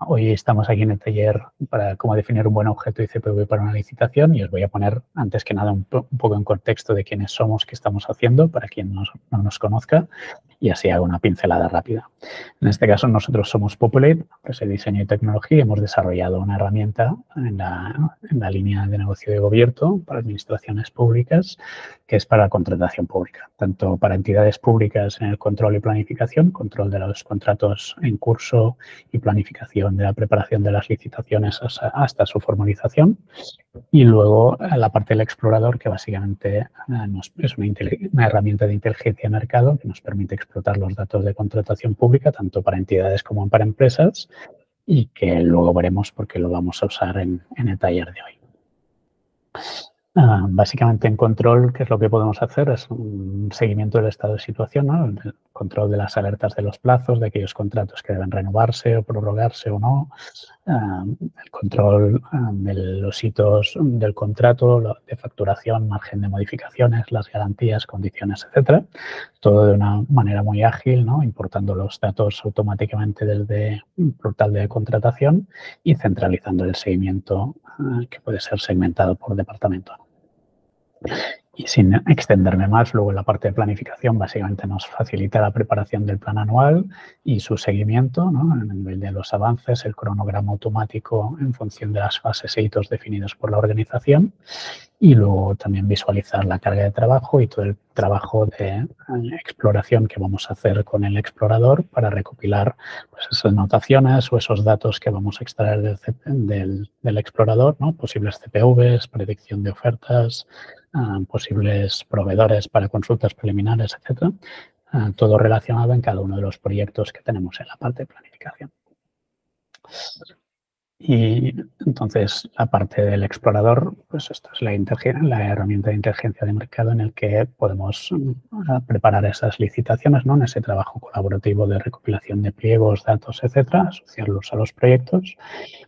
Hoy estamos aquí en el taller para cómo definir un buen objeto ICPV para una licitación y os voy a poner antes que nada un poco en contexto de quiénes somos, qué estamos haciendo, para quien no nos conozca, y así hago una pincelada rápida. En este caso nosotros somos Populate, empresa de diseño y tecnología, y hemos desarrollado una herramienta en la línea de negocio de gobierno para administraciones públicas, que es para contratación pública, tanto para entidades públicas en el control y planificación, control de los contratos en curso y planificación de la preparación de las licitaciones hasta su formalización. Y luego la parte del explorador, que básicamente es una herramienta de inteligencia de mercado que nos permite explotar los datos de contratación pública, tanto para entidades como para empresas, y que luego veremos por qué lo vamos a usar en el taller de hoy. Básicamente en control, ¿qué es lo que podemos hacer? Es un seguimiento del estado de situación, ¿no? El control de las alertas de los plazos, de aquellos contratos que deben renovarse o prorrogarse o no, el control de los hitos del contrato, de facturación, margen de modificaciones, las garantías, condiciones, etcétera. Todo de una manera muy ágil, ¿no? Importando los datos automáticamente desde un portal de contratación y centralizando el seguimiento que puede ser segmentado por departamento. Y sin extenderme más, luego en la parte de planificación básicamente nos facilita la preparación del plan anual y su seguimiento, ¿no? A nivel de los avances, el cronograma automático en función de las fases e hitos definidos por la organización, y luego también visualizar la carga de trabajo y todo el trabajo de exploración que vamos a hacer con el explorador para recopilar pues, esas notaciones o esos datos que vamos a extraer del explorador, ¿no? Posibles CPVs, predicción de ofertas, posibles proveedores para consultas preliminares, etcétera. Todo relacionado en cada uno de los proyectos que tenemos en la parte de planificación. Y entonces, la parte del explorador, pues esto es la herramienta de inteligencia de mercado en el que podemos preparar esas licitaciones, ¿no? En ese trabajo colaborativo de recopilación de pliegos, datos, etcétera, asociarlos a los proyectos,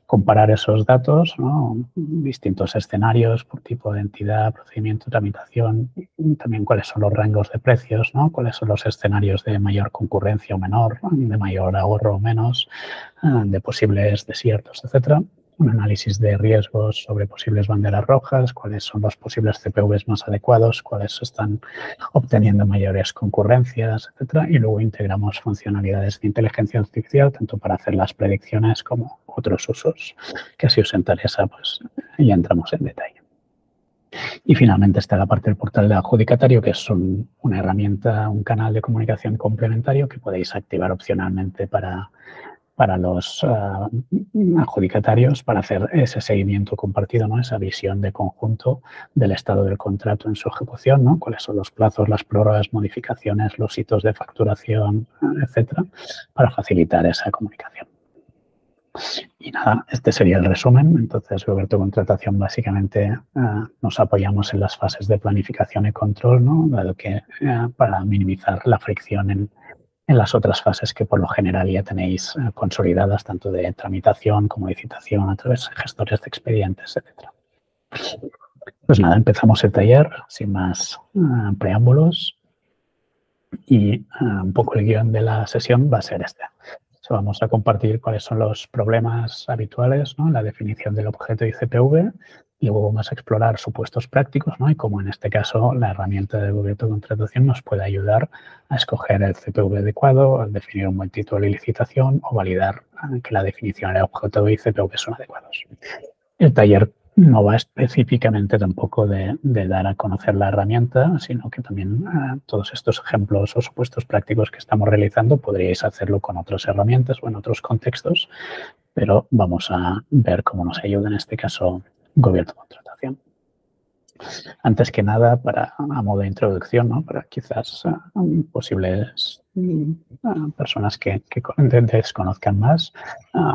comparar esos datos, ¿no? Distintos escenarios por tipo de entidad, procedimiento, tramitación, y también cuáles son los rangos de precios, ¿no? Cuáles son los escenarios de mayor concurrencia o menor, de mayor ahorro o menos, de posibles desiertos, etcétera. Un análisis de riesgos sobre posibles banderas rojas, cuáles son los posibles CPVs más adecuados, cuáles están obteniendo mayores concurrencias, etcétera. Y luego integramos funcionalidades de inteligencia artificial, tanto para hacer las predicciones como otros usos, que si os interesa, pues ya entramos en detalle. Y finalmente está la parte del portal de adjudicatario, que es una herramienta, un canal de comunicación complementario que podéis activar opcionalmente para los adjudicatarios, para hacer ese seguimiento compartido, ¿no? Esa visión de conjunto del estado del contrato en su ejecución, ¿no? Cuáles son los plazos, las prórrogas, modificaciones, los hitos de facturación, etcétera, para facilitar esa comunicación. Y nada, este sería el resumen. Entonces, Roberto Contratación, básicamente nos apoyamos en las fases de planificación y control, ¿no? Dado que para minimizar la fricción en las otras fases que por lo general ya tenéis consolidadas, tanto de tramitación como licitación a través de gestores de expedientes, etc. Pues nada, empezamos el taller sin más preámbulos y un poco el guión de la sesión va a ser este. Vamos a compartir cuáles son los problemas habituales, ¿no? La definición del objeto ICPV, y luego vamos a explorar supuestos prácticos, ¿no? Y como en este caso la herramienta de gobierno de contratación nos puede ayudar a escoger el CPV adecuado, a definir un buen título de licitación o validar que la definición del objeto ICPV son adecuados. El taller no va específicamente tampoco de dar a conocer la herramienta, sino que también todos estos ejemplos o supuestos prácticos que estamos realizando podríais hacerlo con otras herramientas o en otros contextos, pero vamos a ver cómo nos ayuda en este caso Gobierno de Contratación. Antes que nada, a modo de introducción, ¿no? Para quizás posibles personas que desconozcan más,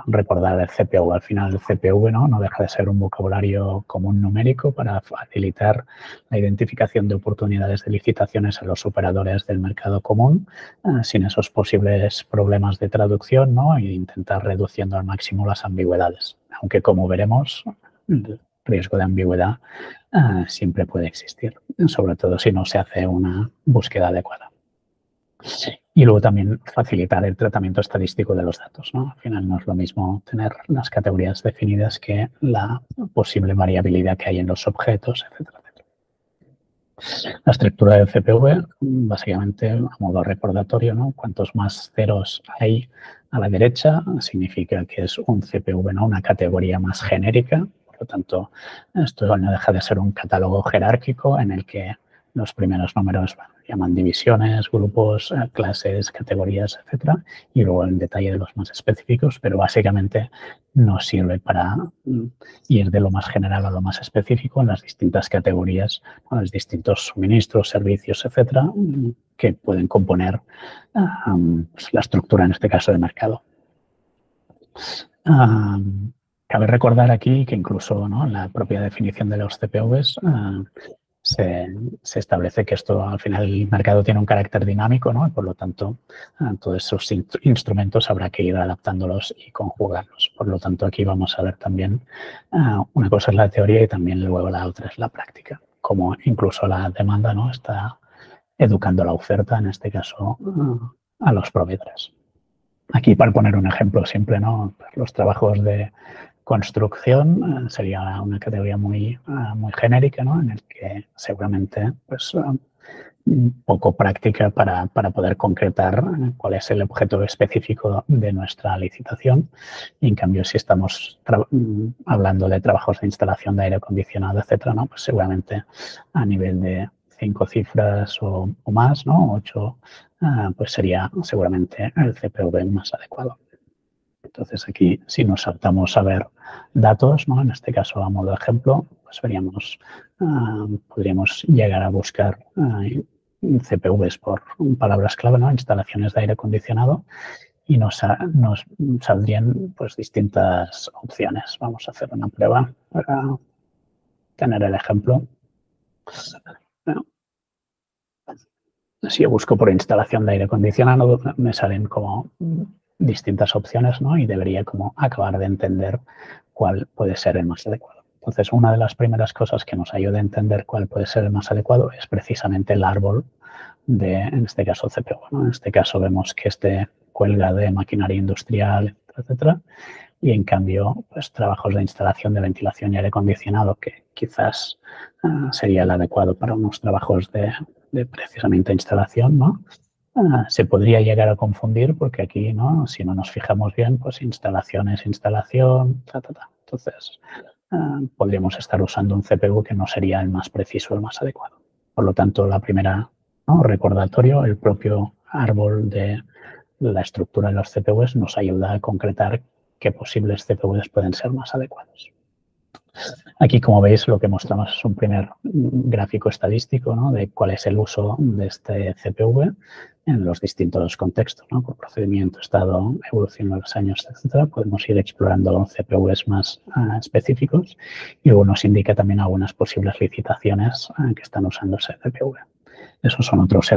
recordar el CPV. Al final el CPV no deja de ser un vocabulario común numérico para facilitar la identificación de oportunidades de licitaciones a los operadores del mercado común, sin esos posibles problemas de traducción, ¿no? E intentar reduciendo al máximo las ambigüedades. Aunque, como veremos, el riesgo de ambigüedad siempre puede existir, sobre todo si no se hace una búsqueda adecuada. Y luego también facilitar el tratamiento estadístico de los datos, ¿no? Al final no es lo mismo tener las categorías definidas que la posible variabilidad que hay en los objetos, etcétera, etcétera. La estructura del CPV, básicamente, a modo recordatorio, ¿no? Cuantos más ceros hay a la derecha, significa que es un CPV, ¿no? Una categoría más genérica. Por lo tanto, esto no deja de ser un catálogo jerárquico en el que los primeros números llaman divisiones, grupos, clases, categorías, etcétera, y luego el detalle de los más específicos, pero básicamente nos sirve para ir de lo más general a lo más específico en las distintas categorías, los distintos suministros, servicios, etcétera, que pueden componer la estructura, en este caso, de mercado. Cabe recordar aquí que incluso, ¿no?, en la propia definición de los CPVs se establece que esto, al final, el mercado tiene un carácter dinámico, ¿no? Y por lo tanto, todos esos instrumentos habrá que ir adaptándolos y conjugarlos. Por lo tanto, aquí vamos a ver también una cosa es la teoría y también luego la otra es la práctica. Como incluso la demanda, ¿no?, está educando la oferta, en este caso, a los proveedores. Aquí, para poner un ejemplo simple, ¿no?, los trabajos de construcción sería una categoría muy genérica, ¿no?, en el que seguramente pues, poco práctica para poder concretar cuál es el objeto específico de nuestra licitación. Y en cambio, si estamos hablando de trabajos de instalación de aire acondicionado, etcétera, ¿no?, pues seguramente a nivel de 5 cifras o más, ¿no?, 8, pues sería seguramente el CPV más adecuado. Entonces, aquí, si nos saltamos a ver datos, ¿no?, en este caso, a modo de ejemplo, pues veríamos, podríamos llegar a buscar CPVs por palabras clave, ¿no?, instalaciones de aire acondicionado, y nos saldrían pues distintas opciones. Vamos a hacer una prueba para tener el ejemplo. Bueno, si yo busco por instalación de aire acondicionado, me salen como distintas opciones, ¿no?, y debería como acabar de entender cuál puede ser el más adecuado. Entonces, una de las primeras cosas que nos ayuda a entender cuál puede ser el más adecuado es precisamente el árbol de, en este caso, CPV, ¿no? En este caso vemos que este cuelga de maquinaria industrial, etcétera, y en cambio, pues trabajos de instalación de ventilación y aire acondicionado, que quizás sería el adecuado para unos trabajos de precisamente instalación, ¿no?, se podría llegar a confundir porque aquí, ¿no?, si no nos fijamos bien, pues instalación es instalación, Entonces, podríamos estar usando un CPU que no sería el más preciso, el más adecuado. Por lo tanto, la primera, ¿no?, recordatorio, el propio árbol de la estructura de los CPUs nos ayuda a concretar qué posibles CPUs pueden ser más adecuados. Aquí, como veis, lo que mostramos es un primer gráfico estadístico, ¿no?, de cuál es el uso de este CPV en los distintos contextos, ¿no?, por procedimiento, estado, evolución de los años, etcétera. Podemos ir explorando CPVs más específicos y luego nos indica también algunas posibles licitaciones que están usando ese CPV. Esos son otros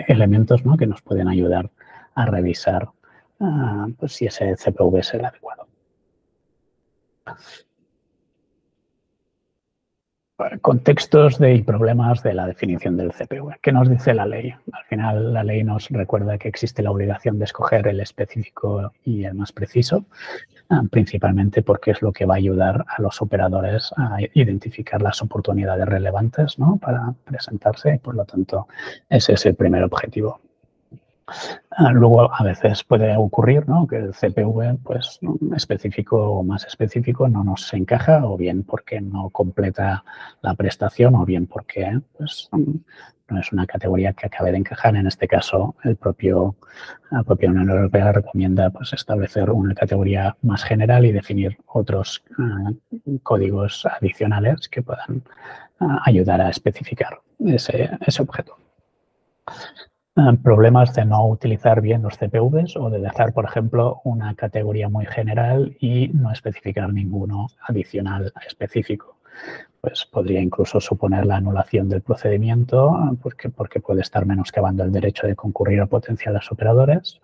elementos, ¿no?, que nos pueden ayudar a revisar pues, si ese CPV es el adecuado. Contextos y problemas de la definición del CPV. ¿Qué nos dice la ley? Al final, la ley nos recuerda que existe la obligación de escoger el específico y el más preciso, principalmente porque es lo que va a ayudar a los operadores a identificar las oportunidades relevantes, ¿no?, para presentarse, y por lo tanto, ese es el primer objetivo. Luego, a veces puede ocurrir, ¿no?, que el CPV, pues, específico o más específico no nos encaja, o bien porque no completa la prestación, o bien porque pues, no es una categoría que acabe de encajar. En este caso, la propia Unión Europea recomienda pues, establecer una categoría más general y definir otros códigos adicionales que puedan ayudar a especificar ese objeto. Problemas de no utilizar bien los CPVs o de dejar, por ejemplo, una categoría muy general y no especificar ninguno adicional específico. Pues podría incluso suponer la anulación del procedimiento porque puede estar menoscabando el derecho de concurrir a potenciales operadores.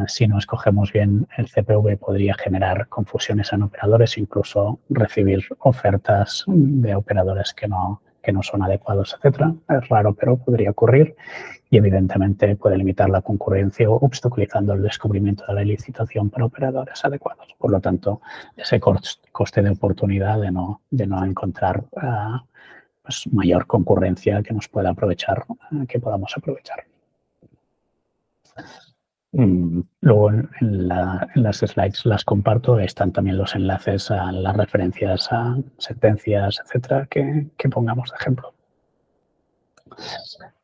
Si no escogemos bien el CPV, podría generar confusiones en operadores, incluso recibir ofertas de operadores que no que no son adecuados, etcétera. Es raro, pero podría ocurrir y, evidentemente, puede limitar la concurrencia o obstaculizando el descubrimiento de la licitación para operadores adecuados. Por lo tanto, ese coste de oportunidad de no encontrar pues mayor concurrencia que nos pueda aprovechar, que podamos aprovechar. Luego en las slides las comparto, están también los enlaces a las referencias a sentencias, etcétera, que pongamos de ejemplo.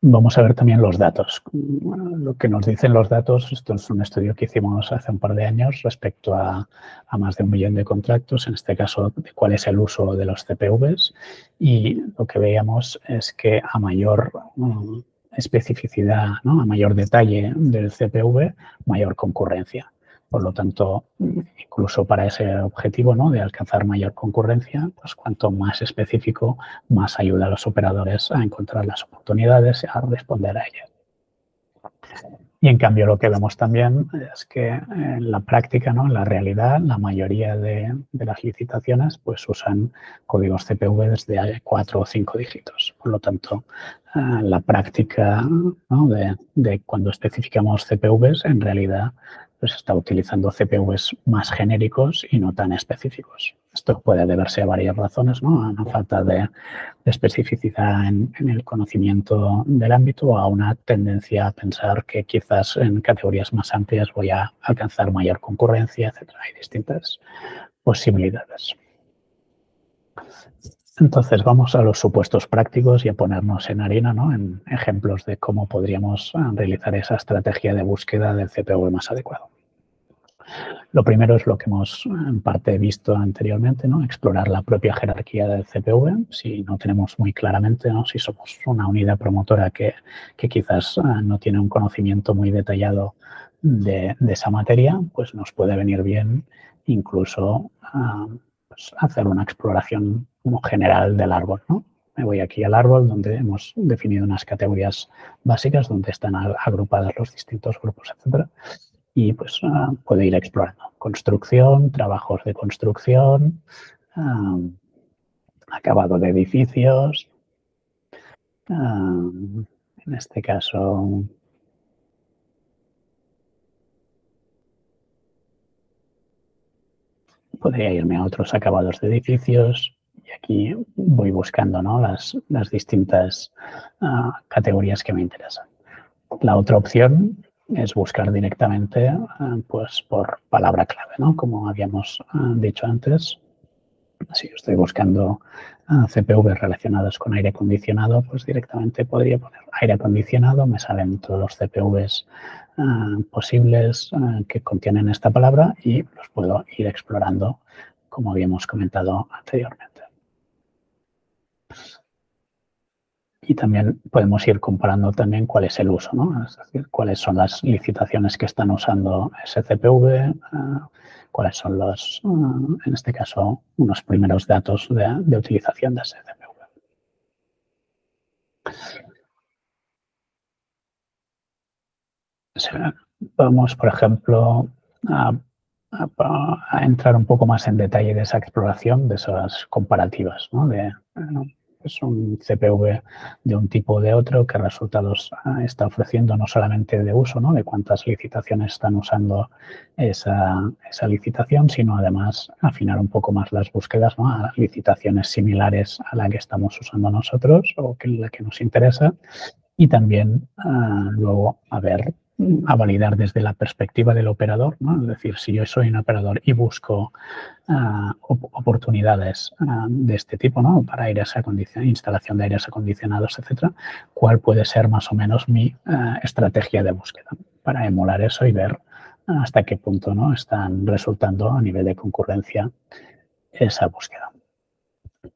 Vamos a ver también los datos. Lo que nos dicen los datos, esto es un estudio que hicimos hace un par de años respecto a más de 1 millón de contratos, en este caso de cuál es el uso de los CPVs, y lo que veíamos es que a mayor especificidad, ¿no? A mayor detalle del CPV, mayor concurrencia. Por lo tanto, incluso para ese objetivo, ¿no? De alcanzar mayor concurrencia, pues cuanto más específico, más ayuda a los operadores a encontrar las oportunidades y a responder a ellas. Y en cambio lo que vemos también es que en la práctica, ¿no? En la realidad, la mayoría de las licitaciones pues usan códigos CPV desde 4 o 5 dígitos. Por lo tanto, la práctica, ¿no? de cuando especificamos CPVs, en realidad pues está utilizando CPVs más genéricos y no tan específicos. Esto puede deberse a varias razones, ¿no? A una falta de especificidad en el conocimiento del ámbito o a una tendencia a pensar que quizás en categorías más amplias voy a alcanzar mayor concurrencia, etcétera. Hay distintas posibilidades. Entonces, vamos a los supuestos prácticos y a ponernos en harina, ¿no? En ejemplos de cómo podríamos realizar esa estrategia de búsqueda del CPV más adecuado. Lo primero es lo que hemos en parte visto anteriormente, ¿no? Explorar la propia jerarquía del CPV. Si no tenemos muy claramente, ¿no? Si somos una unidad promotora que quizás no tiene un conocimiento muy detallado de esa materia, pues nos puede venir bien incluso pues hacer una exploración como general del árbol, ¿no? Me voy aquí al árbol donde hemos definido unas categorías básicas donde están agrupados los distintos grupos, etcétera. Y pues puede ir explorando. Construcción, trabajos de construcción, acabado de edificios. En este caso, podría irme a otros acabados de edificios y aquí voy buscando, ¿no? las distintas categorías que me interesan. La otra opción es buscar directamente pues por palabra clave, ¿no? Como habíamos dicho antes. Si yo estoy buscando CPV relacionados con aire acondicionado, pues directamente podría poner aire acondicionado, me salen todos los CPVs posibles que contienen esta palabra y los puedo ir explorando, como habíamos comentado anteriormente. Y también podemos ir comparando también cuál es el uso, ¿no? Es decir, cuáles son las licitaciones que están usando ese CPV, cuáles son los, en este caso, unos primeros datos de utilización de ese CPV. Vamos, por ejemplo, a entrar un poco más en detalle de esa exploración, de esas comparativas, ¿no? Es un CPV de un tipo o de otro, qué resultados está ofreciendo, no solamente de uso, ¿no? De cuántas licitaciones están usando esa licitación, sino además afinar un poco más las búsquedas, ¿no? A licitaciones similares a la que estamos usando nosotros o la que nos interesa y también luego a validar desde la perspectiva del operador, ¿no? Es decir, si yo soy un operador y busco oportunidades de este tipo, ¿no? Para instalación de aires acondicionados, etcétera, ¿cuál puede ser más o menos mi estrategia de búsqueda? Para emular eso y ver hasta qué punto, ¿no? Están resultando a nivel de concurrencia esa búsqueda.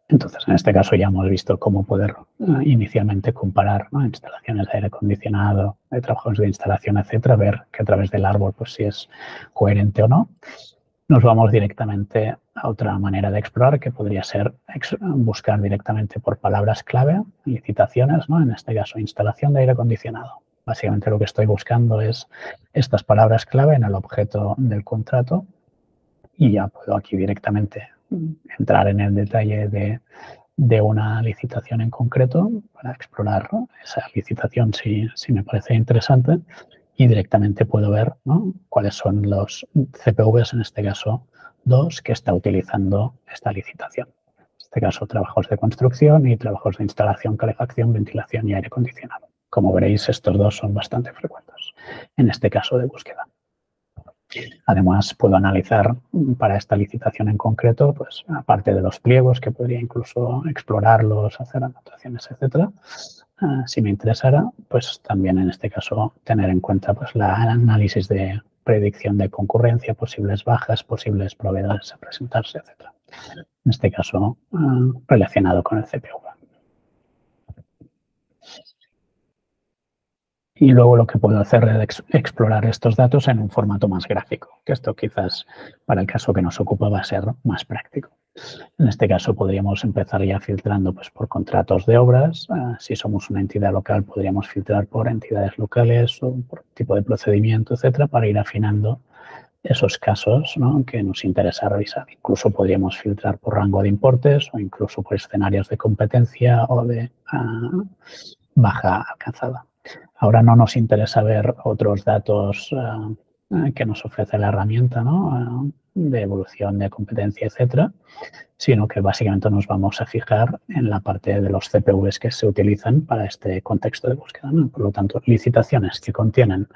Entonces, en este caso ya hemos visto cómo poder inicialmente comparar, ¿no? Instalaciones de aire acondicionado, de trabajos de instalación, etcétera, ver que a través del árbol pues si es coherente o no. Nos vamos directamente a otra manera de explorar que podría ser buscar directamente por palabras clave, licitaciones, ¿no? En este caso, instalación de aire acondicionado. Básicamente lo que estoy buscando es estas palabras clave en el objeto del contrato y ya puedo aquí directamente entrar en el detalle de de una licitación en concreto para explorar esa licitación si me parece interesante y directamente puedo ver, ¿no?, cuáles son los CPVs, en este caso 2, que está utilizando esta licitación. En este caso, trabajos de construcción y trabajos de instalación, calefacción, ventilación y aire acondicionado. Como veréis, estos dos son bastante frecuentes en este caso de búsqueda. Además, puedo analizar para esta licitación en concreto, pues aparte de los pliegos, que podría incluso explorarlos, hacer anotaciones, etcétera. Si me interesara, pues también en este caso tener en cuenta pues el análisis de predicción de concurrencia, posibles bajas, posibles proveedores a presentarse, etcétera. En este caso, relacionado con el CPV. Y luego lo que puedo hacer es explorar estos datos en un formato más gráfico, que esto quizás para el caso que nos ocupa va a ser más práctico. En este caso podríamos empezar ya filtrando pues, por contratos de obras. Si somos una entidad local podríamos filtrar por entidades locales o por tipo de procedimiento, etcétera, para ir afinando esos casos, ¿no?, que nos interesa revisar. Incluso podríamos filtrar por rango de importes o incluso por escenarios de competencia o de baja alcanzada. Ahora no nos interesa ver otros datos que nos ofrece la herramienta, ¿no?, de evolución de competencia, etcétera, sino que básicamente nos vamos a fijar en la parte de los CPVs que se utilizan para este contexto de búsqueda, ¿no? Por lo tanto, licitaciones que contienen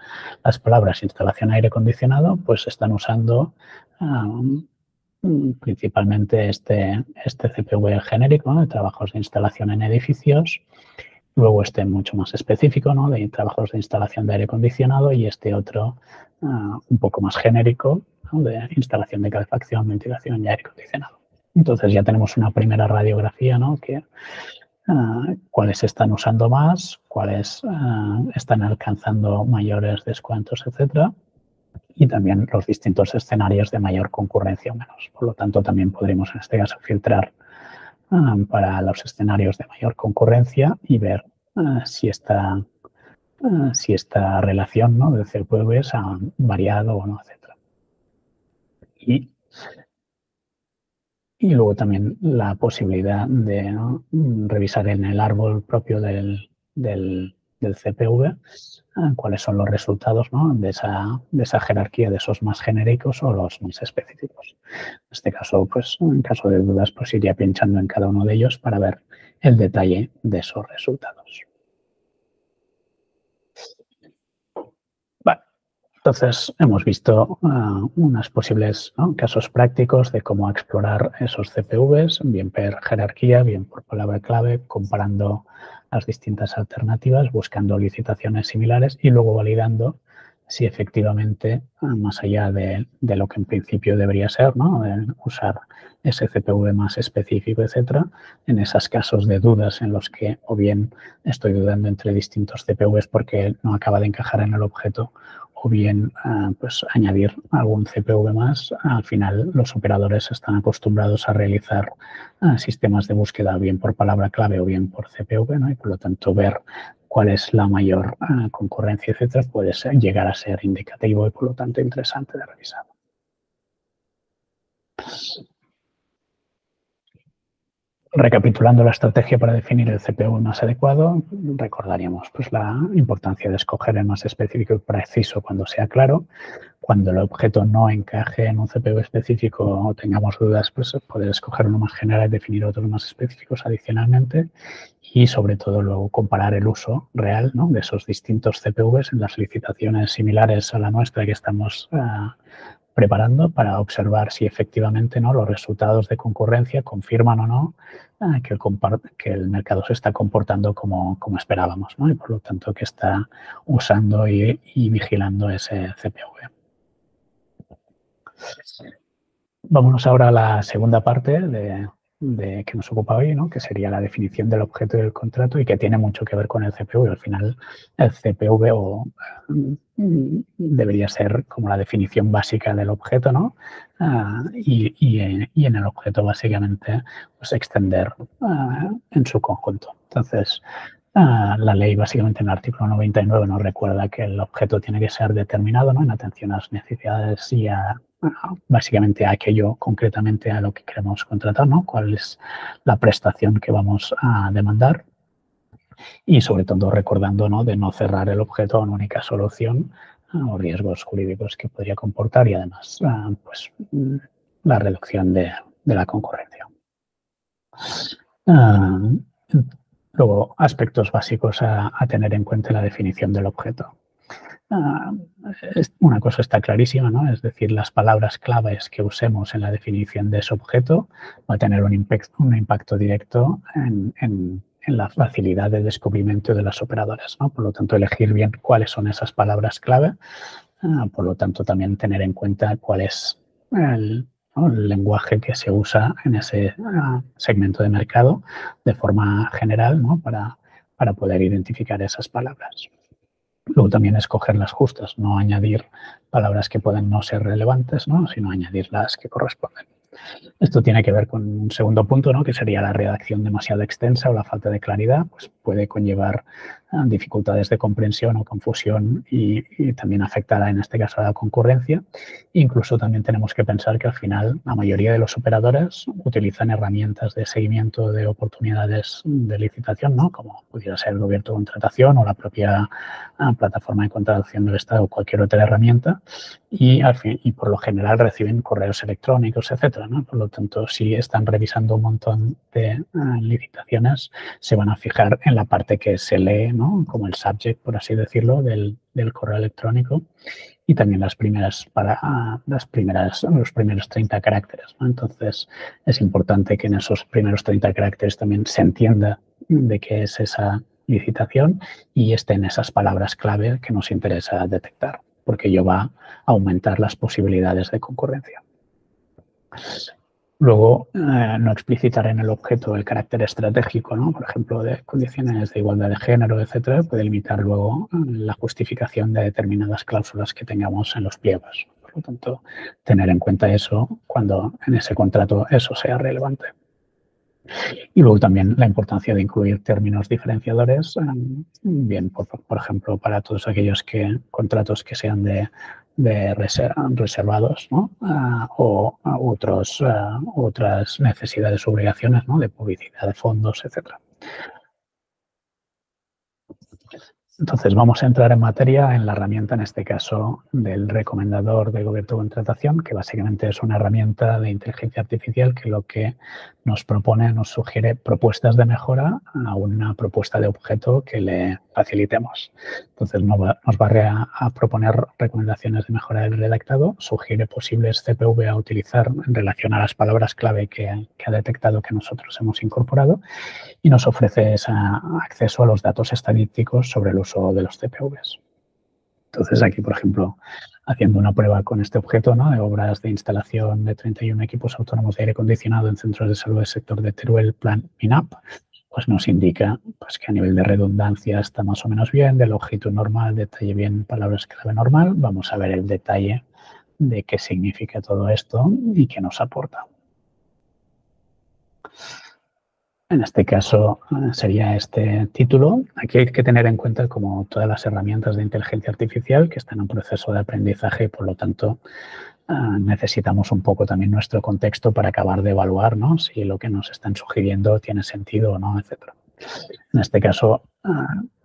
las palabras instalación aire acondicionado, pues están usando principalmente este CPV genérico, ¿no?, de trabajos de instalación en edificios. Luego este mucho más específico, ¿no?, de trabajos de instalación de aire acondicionado y este otro un poco más genérico, ¿no?, de instalación de calefacción, ventilación y aire acondicionado. Entonces ya tenemos una primera radiografía, ¿no?, que cuáles están usando más, cuáles están alcanzando mayores descuentos, etcétera, y también los distintos escenarios de mayor concurrencia o menos. Por lo tanto, también podremos en este caso filtrar para los escenarios de mayor concurrencia y ver si esta relación, ¿no?, de CPVs ha variado o no, etcétera. Y luego también la posibilidad de, ¿no?, revisar en el árbol propio del CPV cuáles son los resultados, ¿no?, de esa jerarquía de esos más genéricos o los más específicos. En este caso, pues en caso de dudas, pues iría pinchando en cada uno de ellos para ver el detalle de esos resultados. Vale. Entonces, hemos visto unos posibles, ¿no?, casos prácticos de cómo explorar esos CPVs, bien por jerarquía, bien por palabra clave, comparando las distintas alternativas, buscando licitaciones similares y luego validando si efectivamente, más allá de lo que en principio debería ser, ¿no?, usar ese CPV más específico, etcétera, en esos casos de dudas en los que o bien estoy dudando entre distintos CPVs porque no acaba de encajar en el objeto o bien pues añadir algún CPV más. Al final los operadores están acostumbrados a realizar sistemas de búsqueda bien por palabra clave o bien por CPV, ¿no?, y por lo tanto ver cuál es la mayor concurrencia, etcétera, puede llegar a ser indicativo y por lo tanto interesante de revisar. Recapitulando la estrategia para definir el CPV más adecuado, recordaríamos pues, la importancia de escoger el más específico y preciso cuando sea claro. Cuando el objeto no encaje en un CPV específico o tengamos dudas, pues poder escoger uno más general y definir otros más específicos adicionalmente. Y sobre todo luego comparar el uso real, ¿no?, de esos distintos CPVs en las licitaciones similares a la nuestra que estamos preparando para observar si efectivamente, ¿no?, los resultados de concurrencia confirman o no que el mercado se está comportando como esperábamos, ¿no?, y por lo tanto que está usando y vigilando ese CPV. Vámonos ahora a la segunda parte de que nos ocupa hoy, ¿no?, que sería la definición del objeto del contrato y que tiene mucho que ver con el CPV. Al final, el CPV debería ser como la definición básica del objeto, ¿no? Y en el objeto, básicamente, pues extender en su conjunto. Entonces, la ley, básicamente, en el artículo 99 nos recuerda que el objeto tiene que ser determinado, ¿no?, en atención a las necesidades y a básicamente a aquello concretamente a lo que queremos contratar, ¿no? Cuál es la prestación que vamos a demandar y sobre todo recordando, ¿no?, de no cerrar el objeto a una única solución o riesgos jurídicos que podría comportar y además pues, la reducción de la concurrencia. Luego, aspectos básicos a tener en cuenta en la definición del objeto. Una cosa está clarísima, ¿no? Es decir, las palabras claves que usemos en la definición de ese objeto va a tener un impacto directo en la facilidad de descubrimiento de las operadoras, ¿no? Por lo tanto, elegir bien cuáles son esas palabras clave, por lo tanto, también tener en cuenta cuál es el lenguaje que se usa en ese segmento de mercado de forma general, ¿no?, para poder identificar esas palabras. Luego también escoger las justas, no añadir palabras que pueden no ser relevantes, ¿no?, sino añadir las que corresponden. Esto tiene que ver con un segundo punto, ¿no?, que sería la redacción demasiado extensa o la falta de claridad, pues puede conllevar dificultades de comprensión o confusión y también afectará en este caso a la concurrencia. Incluso también tenemos que pensar que al final la mayoría de los operadores utilizan herramientas de seguimiento de oportunidades de licitación, ¿no?, como pudiera ser el gobierno de contratación o la propia plataforma de contratación del Estado o cualquier otra herramienta y por lo general reciben correos electrónicos, etcétera, ¿no? Por lo tanto, si están revisando un montón de licitaciones, se van a fijar en la parte que se lee, ¿no?, como el subject, por así decirlo, del correo electrónico y también los primeros 30 caracteres, ¿no? Entonces, es importante que en esos primeros 30 caracteres también se entienda de qué es esa licitación y estén esas palabras clave que nos interesa detectar, porque ello va a aumentar las posibilidades de concurrencia. Luego, no explicitar en el objeto el carácter estratégico, ¿no?, por ejemplo, de condiciones de igualdad de género, etcétera, puede limitar luego la justificación de determinadas cláusulas que tengamos en los pliegos. Por lo tanto, tener en cuenta eso cuando en ese contrato eso sea relevante. Y luego también la importancia de incluir términos diferenciadores, bien, por ejemplo, para todos aquellos contratos que sean reservados, ¿no?, o otras necesidades o obligaciones, ¿no?, de publicidad de fondos, etcétera. Entonces, vamos a entrar en materia en la herramienta, en este caso, del recomendador de gobierno de contratación, que básicamente es una herramienta de inteligencia artificial que lo que nos propone, nos sugiere propuestas de mejora a una propuesta de objeto que le facilitemos. Entonces, nos va a proponer recomendaciones de mejora del redactado, sugiere posibles CPV a utilizar en relación a las palabras clave que ha detectado que nosotros hemos incorporado y nos ofrece ese acceso a los datos estadísticos sobre el uso de los CPVs. Entonces, aquí, por ejemplo, haciendo una prueba con este objeto, ¿no?, de obras de instalación de 31 equipos autónomos de aire acondicionado en centros de salud del sector de Teruel, plan MINAP, pues nos indica pues, que a nivel de redundancia está más o menos bien, de longitud normal, detalle bien, palabras clave normal. Vamos a ver el detalle de qué significa todo esto y qué nos aporta. En este caso sería este título. Aquí hay que tener en cuenta, como todas las herramientas de inteligencia artificial, que están en un proceso de aprendizaje y, por lo tanto, necesitamos un poco también nuestro contexto para acabar de evaluar, ¿no?, si lo que nos están sugiriendo tiene sentido o no, etcétera. En este caso,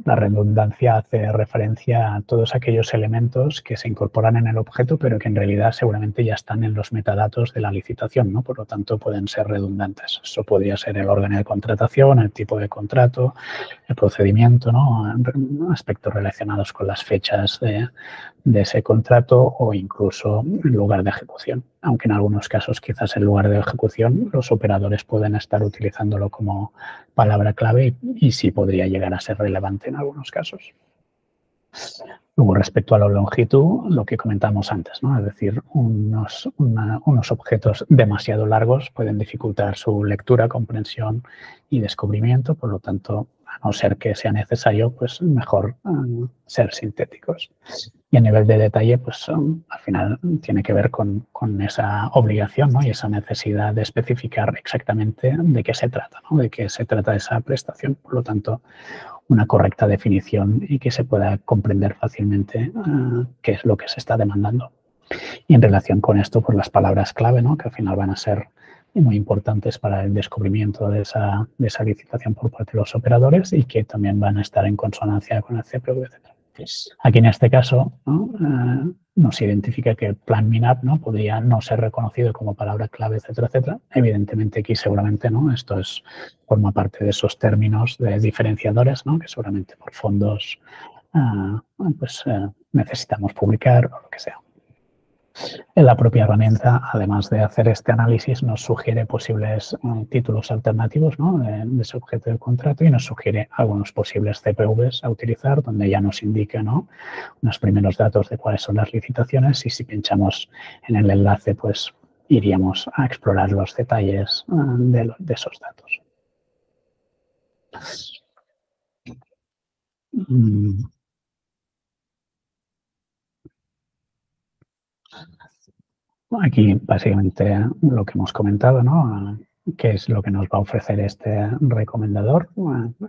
la redundancia hace referencia a todos aquellos elementos que se incorporan en el objeto, pero que en realidad seguramente ya están en los metadatos de la licitación, ¿no? Por lo tanto, pueden ser redundantes. Eso podría ser el órgano de contratación, el tipo de contrato, el procedimiento, ¿no?, aspectos relacionados con las fechas de ese contrato o incluso el lugar de ejecución. Aunque en algunos casos quizás el lugar de ejecución los operadores pueden estar utilizándolo como palabra clave y sí podría llegar a ser relevante en algunos casos. Luego, respecto a la longitud, lo que comentamos antes, ¿no?, es decir, unos objetos demasiado largos pueden dificultar su lectura, comprensión y descubrimiento, por lo tanto, a no ser que sea necesario, pues mejor ser sintéticos. Y a nivel de detalle, pues al final tiene que ver con esa obligación, ¿no?, y esa necesidad de especificar exactamente de qué se trata, ¿no?, de qué se trata esa prestación. Por lo tanto, una correcta definición y que se pueda comprender fácilmente qué es lo que se está demandando. Y en relación con esto, pues las palabras clave, ¿no? Que al final van a ser muy importantes para el descubrimiento de esa licitación por parte de los operadores y que también van a estar en consonancia con el CPV, etc. Aquí en este caso, ¿no? Nos identifica que el plan MINAP, ¿no? Podría no ser reconocido como palabra clave, etcétera, etcétera. Evidentemente aquí seguramente, ¿no? Esto forma parte de esos términos de diferenciadores, ¿no? Que seguramente por fondos necesitamos publicar o lo que sea. En la propia herramienta, además de hacer este análisis, nos sugiere posibles títulos alternativos, ¿no? de ese objeto del contrato y nos sugiere algunos posibles CPVs a utilizar, donde ya nos indica, ¿no? unos primeros datos de cuáles son las licitaciones y si pinchamos en el enlace, pues iríamos a explorar los detalles de esos datos. Aquí básicamente lo que hemos comentado, ¿no? ¿Qué es lo que nos va a ofrecer este recomendador?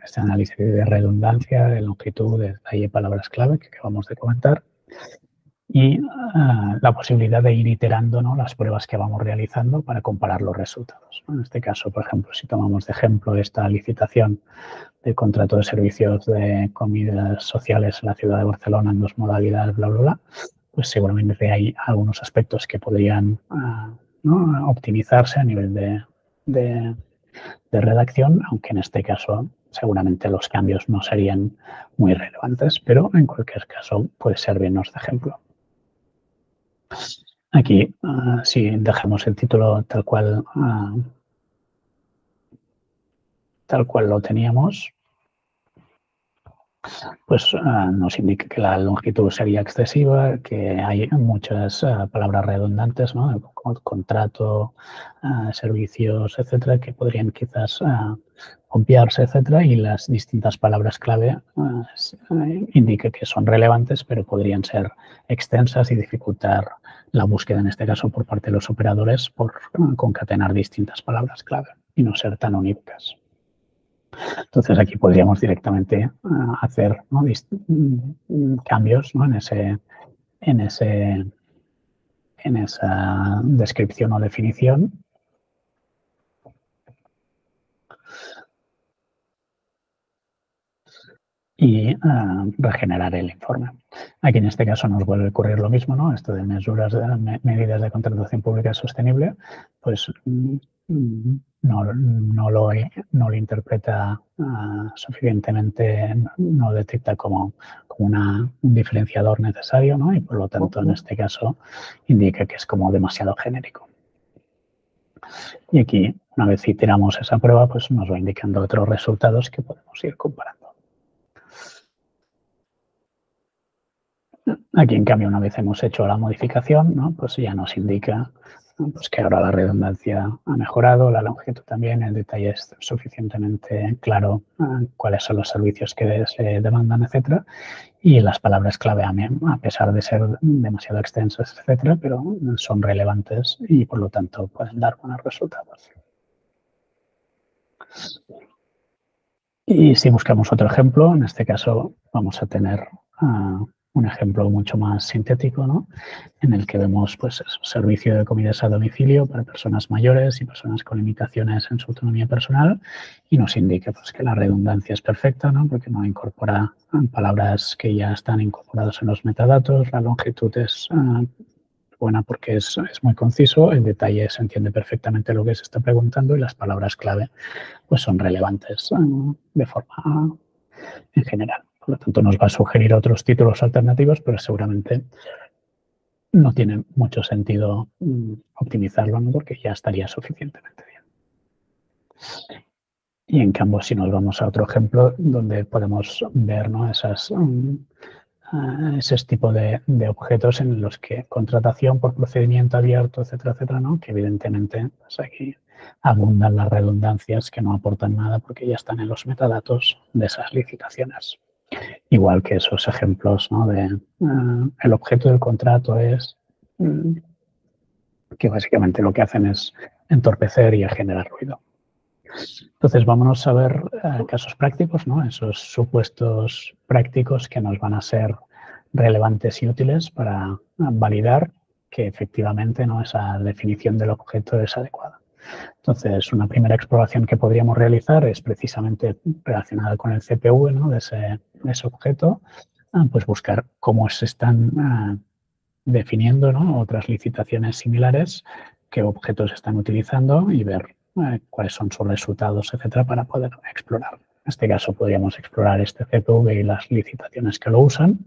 Este análisis de redundancia, de longitud, de detalle, palabras clave que acabamos de comentar. Y la posibilidad de ir iterando, ¿no? las pruebas que vamos realizando para comparar los resultados. En este caso, por ejemplo, si tomamos de ejemplo esta licitación de contrato de servicios de comidas sociales en la ciudad de Barcelona en 2 modalidades, bla, bla, bla, pues seguramente hay algunos aspectos que podrían ¿no? optimizarse a nivel de redacción, aunque en este caso seguramente los cambios no serían muy relevantes, pero en cualquier caso puede servirnos de ejemplo. Aquí, si dejamos el título tal cual lo teníamos, pues nos indica que la longitud sería excesiva, que hay muchas palabras redundantes, ¿no? Contrato, servicios, etcétera, que podrían quizás copiarse, etcétera, y las distintas palabras clave indica que son relevantes, pero podrían ser extensas y dificultar la búsqueda, en este caso, por parte de los operadores por concatenar distintas palabras clave y no ser tan unívocas. Entonces, aquí podríamos directamente hacer, ¿no? cambios, ¿no? en esa descripción o definición. Y regenerar el informe. Aquí en este caso nos vuelve a ocurrir lo mismo, ¿no? Esto de medidas de contratación pública sostenible, pues no lo interpreta suficientemente, no lo detecta como un diferenciador necesario, ¿no? Y por lo tanto, en este caso, indica que es como demasiado genérico. Y aquí, una vez iteramos esa prueba, pues nos va indicando otros resultados que podemos ir comparando. Aquí, en cambio, una vez hemos hecho la modificación, ¿no? pues ya nos indica, ¿no? pues que ahora la redundancia ha mejorado, la longitud también, el detalle es suficientemente claro cuáles son los servicios que se demandan, etcétera, y las palabras clave, a pesar de ser demasiado extensas, etcétera, pero son relevantes y, por lo tanto, pueden dar buenos resultados. Y si buscamos otro ejemplo, en este caso vamos a tener un ejemplo mucho más sintético, ¿no? En el que vemos pues, servicio de comidas a domicilio para personas mayores y personas con limitaciones en su autonomía personal y nos indica pues, que la redundancia es perfecta, ¿no? Porque no incorpora palabras que ya están incorporadas en los metadatos, la longitud es buena porque es muy conciso, el detalle se entiende perfectamente lo que se está preguntando y las palabras clave pues, son relevantes de forma en general. Por lo tanto, nos va a sugerir otros títulos alternativos, pero seguramente no tiene mucho sentido optimizarlo, ¿no? Porque ya estaría suficientemente bien. Y en cambio, si nos vamos a otro ejemplo donde podemos ver, ¿no? ese tipo de objetos en los que contratación por procedimiento abierto, etcétera, etcétera, ¿no? Que evidentemente pues aquí abundan las redundancias que no aportan nada porque ya están en los metadatos de esas licitaciones. Igual que esos ejemplos, ¿no? de el objeto del contrato es que básicamente lo que hacen es entorpecer y generar ruido. Entonces, vámonos a ver casos prácticos, ¿no? Esos supuestos prácticos que nos van a ser relevantes y útiles para validar que efectivamente, ¿no?, esa definición del objeto es adecuada. Entonces, una primera exploración que podríamos realizar es precisamente relacionada con el CPV, ¿no?, de ese objeto, pues buscar cómo se están definiendo, ¿no?, otras licitaciones similares, qué objetos están utilizando y ver cuáles son sus resultados, etcétera, para poder explorar. En este caso, podríamos explorar este CPV y las licitaciones que lo usan,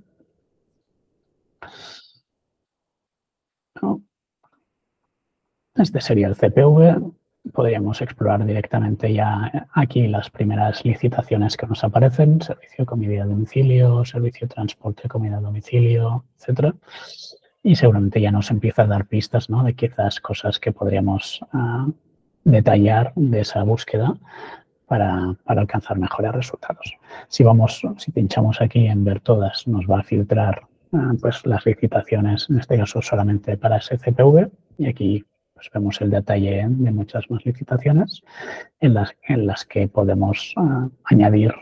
¿no? Este sería el CPV. Podríamos explorar directamente ya aquí las primeras licitaciones que nos aparecen: servicio de comida a domicilio, servicio de transporte de comida a domicilio, etcétera. Y seguramente ya nos empieza a dar pistas, ¿no?, de quizás cosas que podríamos detallar de esa búsqueda para alcanzar mejores resultados. Si pinchamos aquí en ver todas, nos va a filtrar pues las licitaciones, en este caso solamente para ese CPV, y aquí pues vemos el detalle de muchas más licitaciones en las que podemos añadir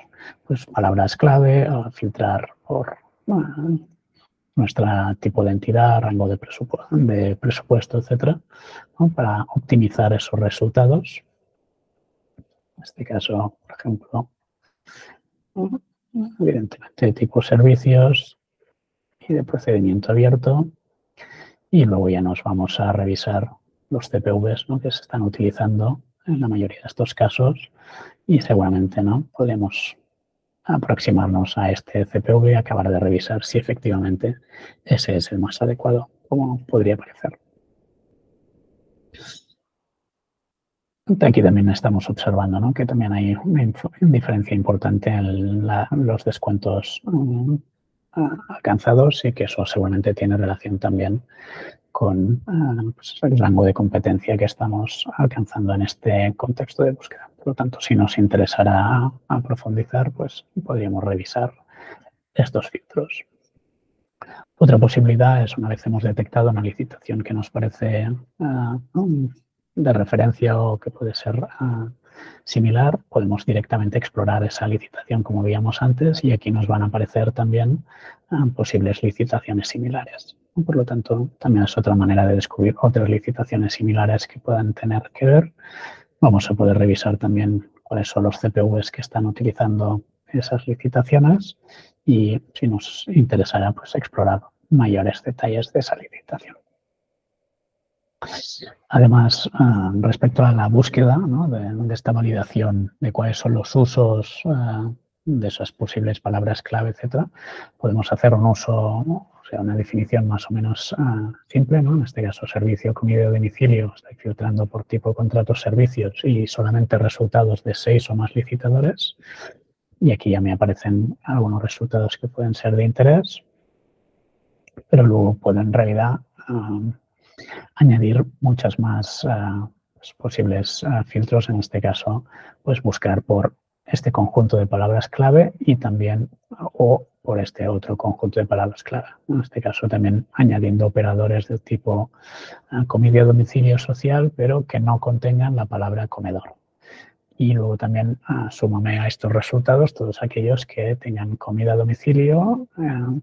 pues palabras clave, filtrar por nuestra tipo de entidad, rango de presupuesto, etcétera, ¿no?, para optimizar esos resultados. En este caso, por ejemplo, evidentemente de tipo servicios y de procedimiento abierto, y luego ya nos vamos a revisar los CPVs, ¿no?, que se están utilizando en la mayoría de estos casos, y seguramente, ¿no?, podemos aproximarnos a este CPV y acabar de revisar si efectivamente ese es el más adecuado, como podría parecer. Aquí también estamos observando, ¿no?, que también hay una diferencia importante en los descuentos alcanzados, y que eso seguramente tiene relación también con pues el rango de competencia que estamos alcanzando en este contexto de búsqueda. Por lo tanto, si nos interesara profundizar, pues podríamos revisar estos filtros. Otra posibilidad es, una vez hemos detectado una licitación que nos parece de referencia o que puede ser similar, podemos directamente explorar esa licitación como veíamos antes, y aquí nos van a aparecer también posibles licitaciones similares. Por lo tanto, también es otra manera de descubrir otras licitaciones similares que puedan tener que ver. Vamos a poder revisar también cuáles son los CPVs que están utilizando esas licitaciones, y si nos interesará, pues explorar mayores detalles de esa licitación. Además, respecto a la búsqueda, ¿no?, de esta validación de cuáles son los usos de esas posibles palabras clave, etcétera, podemos hacer un uso, ¿no?, o sea, una definición más o menos simple, ¿no?, en este caso servicio, comida a domicilio. Estoy filtrando por tipo contratos, servicios y solamente resultados de 6 o más licitadores, y aquí ya me aparecen algunos resultados que pueden ser de interés, pero luego puedo en realidad añadir muchas más pues posibles filtros. En este caso, pues buscar por este conjunto de palabras clave y también o por este otro conjunto de palabras clave. En este caso, también añadiendo operadores del tipo comida a domicilio social, pero que no contengan la palabra comedor. Y luego también súmame a estos resultados todos aquellos que tengan comida a domicilio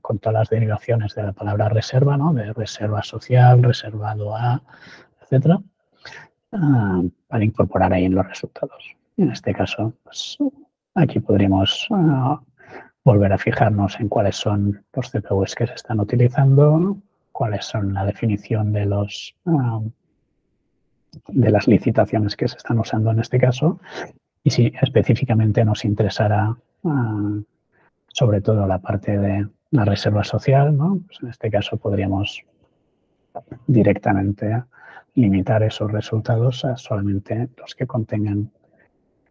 con todas las derivaciones de la palabra reserva, ¿no?, de reserva social, reservado a, etcétera, para incorporar ahí en los resultados. En este caso, pues aquí podríamos volver a fijarnos en cuáles son los CPVs que se están utilizando, cuáles son la definición de las licitaciones que se están usando en este caso, y si específicamente nos interesara sobre todo la parte de la reserva social, ¿no?, pues en este caso podríamos directamente limitar esos resultados a solamente los que contengan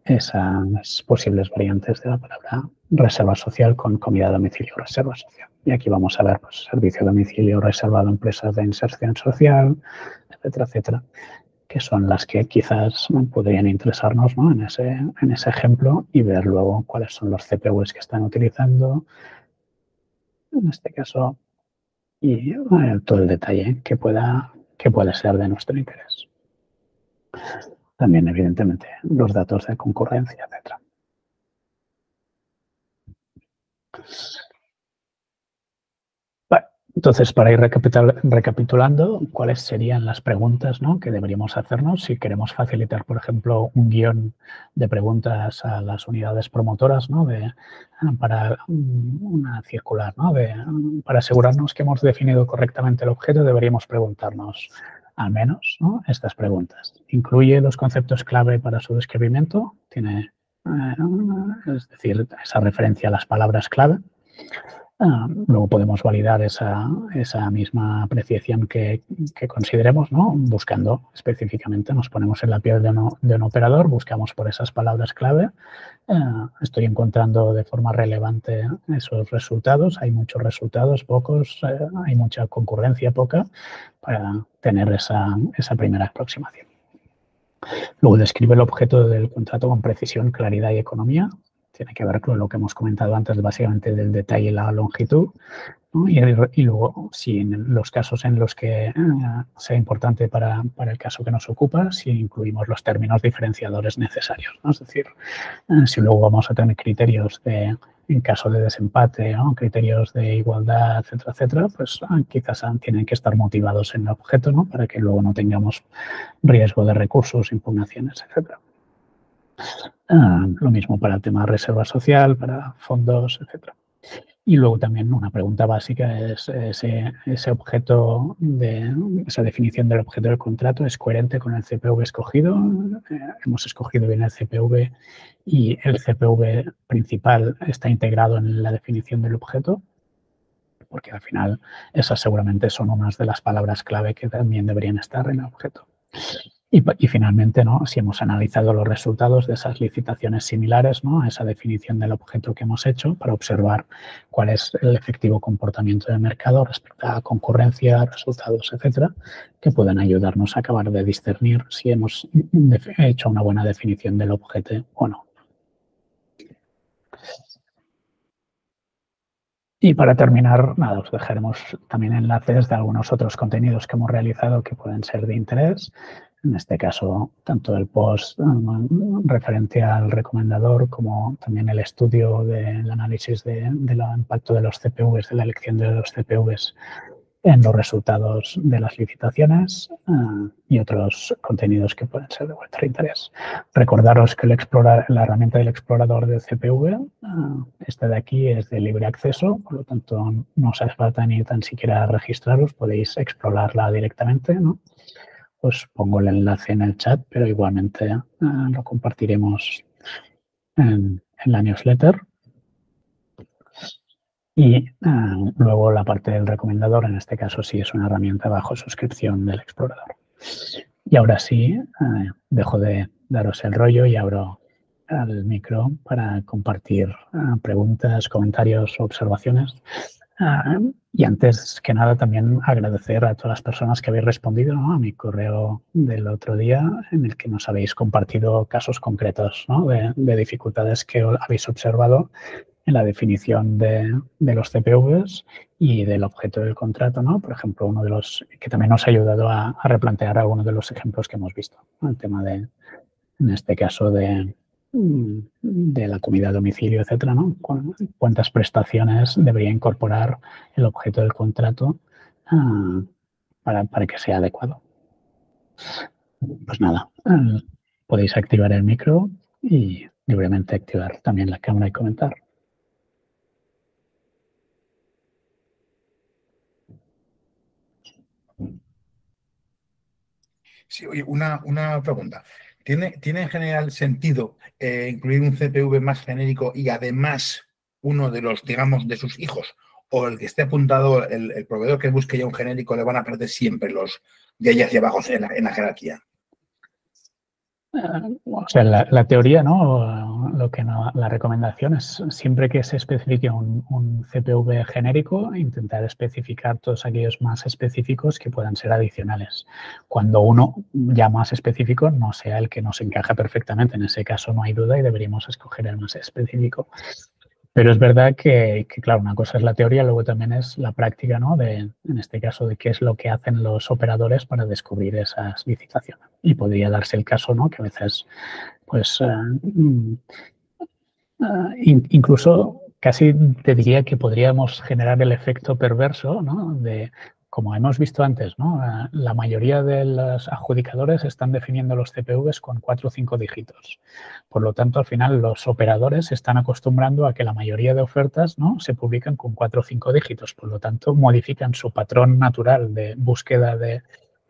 esas posibles variantes de la palabra reserva social con comida a domicilio, reserva social. Y aquí vamos a ver pues servicio a domicilio reservado a empresas de inserción social, etcétera, etcétera, que son las que quizás podrían interesarnos, ¿no?, en ese ejemplo, y ver luego cuáles son los CPVs que están utilizando en este caso, y todo el detalle que puede ser de nuestro interés. También, evidentemente, los datos de concurrencia, etcétera. Bueno, Entonces, para ir recapitulando, ¿cuáles serían las preguntas, ¿no?, que deberíamos hacernos si queremos facilitar, por ejemplo, un guión de preguntas a las unidades promotoras, ¿no?, para una circular, ¿no?, para asegurarnos que hemos definido correctamente el objeto, deberíamos preguntarnos al menos, ¿no?, estas preguntas. ¿Incluye los conceptos clave para su describimiento? ¿Tiene, es decir, esa referencia a las palabras clave? Luego podemos validar esa misma apreciación que consideremos, ¿no?, buscando específicamente. Nos ponemos en la piel de un operador, buscamos por esas palabras clave. Estoy encontrando de forma relevante esos resultados. Hay muchos resultados, pocos, hay mucha concurrencia, poca, para tener esa primera aproximación. Luego describe el objeto del contrato con precisión, claridad y economía. Tiene que ver con lo que hemos comentado antes, básicamente del detalle y la longitud, ¿no? Y luego, si en los casos en los que sea importante para el caso que nos ocupa, si incluimos los términos diferenciadores necesarios, ¿no? Es decir, si luego vamos a tener criterios en caso de desempate, ¿no?, criterios de igualdad, etcétera, etcétera, pues quizás tienen que estar motivados en el objeto, ¿no?, para que luego no tengamos riesgo de recursos, impugnaciones, etcétera. Lo mismo para el tema de reserva social, para fondos, etcétera. Y luego también una pregunta básica es ese objeto, esa definición del objeto del contrato es coherente con el CPV escogido. Hemos escogido bien el CPV y el CPV principal está integrado en la definición del objeto, porque al final esas seguramente son unas de las palabras clave que también deberían estar en el objeto. Y finalmente, ¿no?, si hemos analizado los resultados de esas licitaciones similares, ¿no?, a esa definición del objeto que hemos hecho para observar cuál es el efectivo comportamiento del mercado respecto a concurrencia, resultados, etcétera, que pueden ayudarnos a acabar de discernir si hemos hecho una buena definición del objeto o no. Y para terminar, nada, os dejaremos también enlaces de algunos otros contenidos que hemos realizado que pueden ser de interés. En este caso, tanto el post referente al recomendador como también el estudio del análisis del impacto de los CPVs, de la elección de los CPVs en los resultados de las licitaciones y otros contenidos que pueden ser de vuestro interés. Recordaros que la herramienta del explorador del CPV, esta de aquí, es de libre acceso, por lo tanto no os hace falta ni tan siquiera registraros, podéis explorarla directamente, ¿no? Os pongo el enlace en el chat, pero igualmente lo compartiremos en la newsletter. Y luego la parte del recomendador, en este caso sí es una herramienta bajo suscripción del explorador. Y ahora sí, dejo de daros el rollo y abro el micro para compartir preguntas, comentarios o observaciones. Y antes que nada también agradecer a todas las personas que habéis respondido, ¿no?, a mi correo del otro día en el que nos habéis compartido casos concretos, ¿no?, de dificultades que habéis observado en la definición de los CPVs y del objeto del contrato, ¿no? Por ejemplo, uno de los que también nos ha ayudado a replantear algunos de los ejemplos que hemos visto, ¿no?, el tema de, en este caso, de la comida a domicilio, etcétera, ¿no? ¿Cuántas prestaciones debería incorporar el objeto del contrato para que sea adecuado? Pues nada, podéis activar el micro y libremente activar también la cámara y comentar. Sí, oye, una pregunta. ¿Tiene en general sentido incluir un CPV más genérico y además uno de los, digamos, de sus hijos? ¿O el que esté apuntado, el proveedor que busque ya un genérico, le van a perder siempre los de ahí hacia abajo en la jerarquía? O sea, la teoría, ¿no? La recomendación es siempre que se especifique un CPV genérico, intentar especificar todos aquellos más específicos que puedan ser adicionales. Cuando uno ya más específico no sea el que nos encaja perfectamente, en ese caso no hay duda y deberíamos escoger el más específico. Pero es verdad que, claro, una cosa es la teoría, luego también es la práctica, ¿no? En este caso, de qué es lo que hacen los operadores para descubrir esas licitaciones. Y podría darse el caso, ¿no?, que a veces, pues, incluso casi te diría que podríamos generar el efecto perverso, ¿no? De, como hemos visto antes, ¿no? La mayoría de los adjudicadores están definiendo los CPVs con 4 o 5 dígitos. Por lo tanto, al final, los operadores se están acostumbrando a que la mayoría de ofertas, ¿no? Se publican con 4 o 5 dígitos. Por lo tanto, modifican su patrón natural de búsqueda de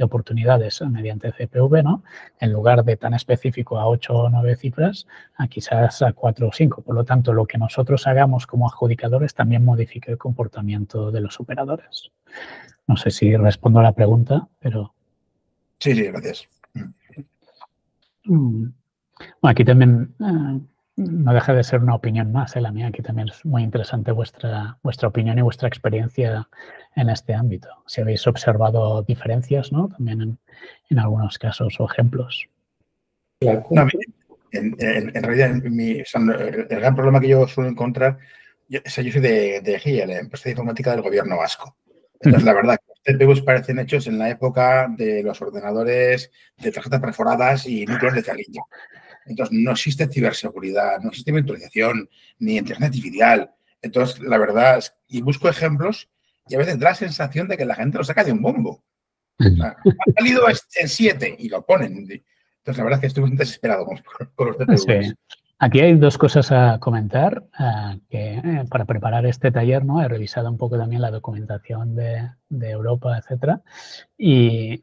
oportunidades mediante CPV, ¿no? En lugar de tan específico a 8 o 9 cifras, a quizás a 4 o 5. Por lo tanto, lo que nosotros hagamos como adjudicadores también modifica el comportamiento de los operadores. No sé si respondo a la pregunta, pero... Sí, gracias. Bueno, aquí también no deja de ser una opinión más, la mía. Aquí también es muy interesante vuestra opinión y vuestra experiencia en este ámbito. Si habéis observado diferencias, ¿no? También en algunos casos o ejemplos. No, en realidad, el gran problema que yo suelo encontrar, yo soy de GIE, la empresa de informática del gobierno vasco. Entonces, la verdad, los CPUs parecen hechos en la época de los ordenadores de tarjetas perforadas y núcleos de cerillo. Entonces, no existe ciberseguridad, no existe virtualización, ni inteligencia artificial. Entonces, la verdad, y busco ejemplos y a veces da la sensación de que la gente lo saca de un bombo. Ha salido en 7 y lo ponen. Entonces, la verdad es que estoy muy desesperado con los CPUs. Sí. Aquí hay 2 cosas a comentar. Para preparar este taller, ¿no? He revisado un poco también la documentación de Europa, etcétera. Y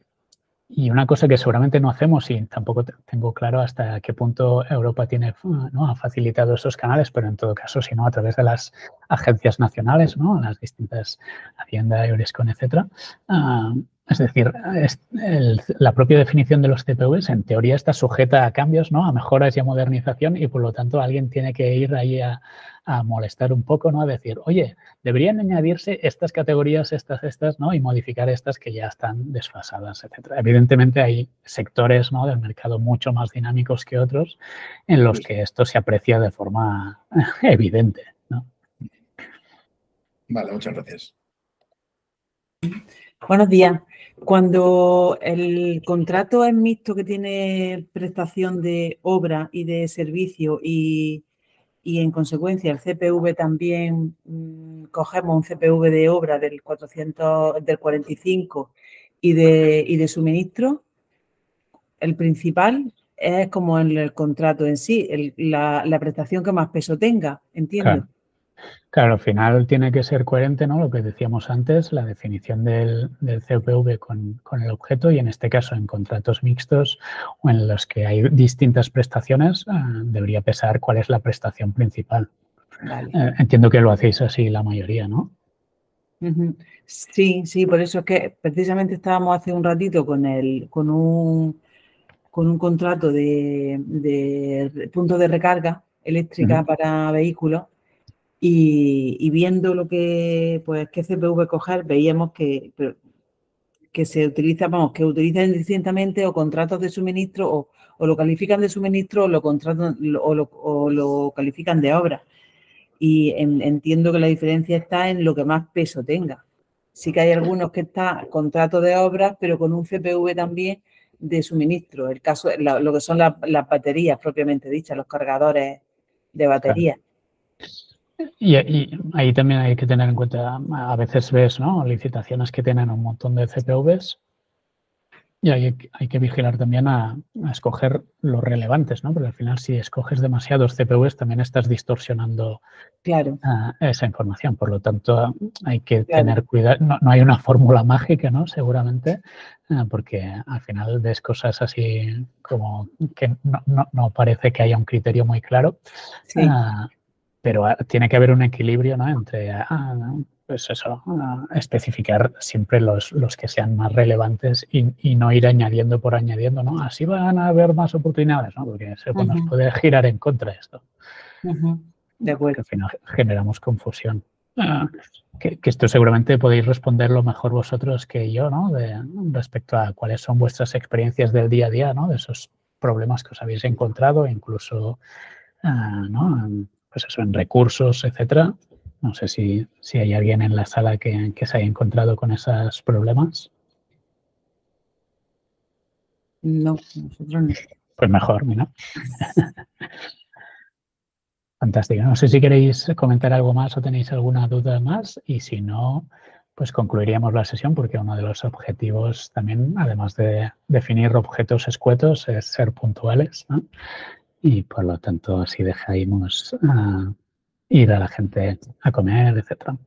una cosa que seguramente no hacemos y tampoco tengo claro hasta qué punto Europa tiene, ¿no? Ha facilitado esos canales, pero en todo caso, si no, a través de las agencias nacionales, ¿no? Las distintas Hacienda, Eurescon, etcétera. Es decir, la propia definición de los CPVs en teoría está sujeta a cambios, ¿no? A mejoras y a modernización y por lo tanto alguien tiene que ir ahí a molestar un poco, ¿no? A decir, oye, deberían añadirse estas categorías, estas, ¿no? Y modificar estas que ya están desfasadas, etcétera. Evidentemente hay sectores, ¿no? Del mercado mucho más dinámicos que otros en los que esto se aprecia de forma evidente, ¿no? Vale, muchas gracias. Buenos días. Cuando el contrato es mixto que tiene prestación de obra y de servicio y en consecuencia el CPV también cogemos un CPV de obra del 45 y de suministro, el principal es como en el contrato en sí, la prestación que más peso tenga, entiendo. Claro, al final tiene que ser coherente, ¿no? Lo que decíamos antes, la definición del CPV con el objeto y en este caso en contratos mixtos o en los que hay distintas prestaciones, debería pesar cuál es la prestación principal. Vale. Entiendo que lo hacéis así la mayoría, ¿no? Sí, por eso es que precisamente estábamos hace un ratito con un contrato de punto de recarga eléctrica para vehículos y viendo lo que, pues, qué CPV coger, veíamos que se utiliza, que utilizan indistintamente o contratos de suministro o lo califican de suministro o lo contratan o lo califican de obra. Y entiendo que la diferencia está en lo que más peso tenga. Sí que hay algunos que está contrato de obras, pero con un CPV también de suministro. El caso, lo que son las baterías propiamente dichas, los cargadores de baterías. Claro. Y ahí también hay que tener en cuenta, a veces ves, ¿no? Licitaciones que tienen un montón de CPVs y hay que vigilar también a escoger los relevantes, ¿no? Porque al final si escoges demasiados CPVs también estás distorsionando esa información. Por lo tanto, hay que tener cuidado. No hay una fórmula mágica, ¿no? Seguramente, porque al final ves cosas así como que no parece que haya un criterio muy claro. Sí. Pero tiene que haber un equilibrio, ¿no? Entre, pues eso, especificar siempre los que sean más relevantes y no ir añadiendo por añadiendo, ¿no? Así van a haber más oportunidades, ¿no? Porque nos puede girar en contra esto. De acuerdo. Que al final generamos confusión. Que esto seguramente podéis responderlo mejor vosotros que yo, ¿no? Respecto a cuáles son vuestras experiencias del día a día, ¿no? De esos problemas que os habéis encontrado, incluso, ¿no? Pues eso, en recursos, etcétera. No sé si hay alguien en la sala que se haya encontrado con esos problemas. No, nosotros no. Pues mejor, ¿no? Fantástico. No sé si queréis comentar algo más o tenéis alguna duda más, y si no, pues concluiríamos la sesión, porque uno de los objetivos también, además de definir objetos escuetos, es ser puntuales, ¿no? Y por lo tanto así dejaríamos ir a la gente a comer, etcétera.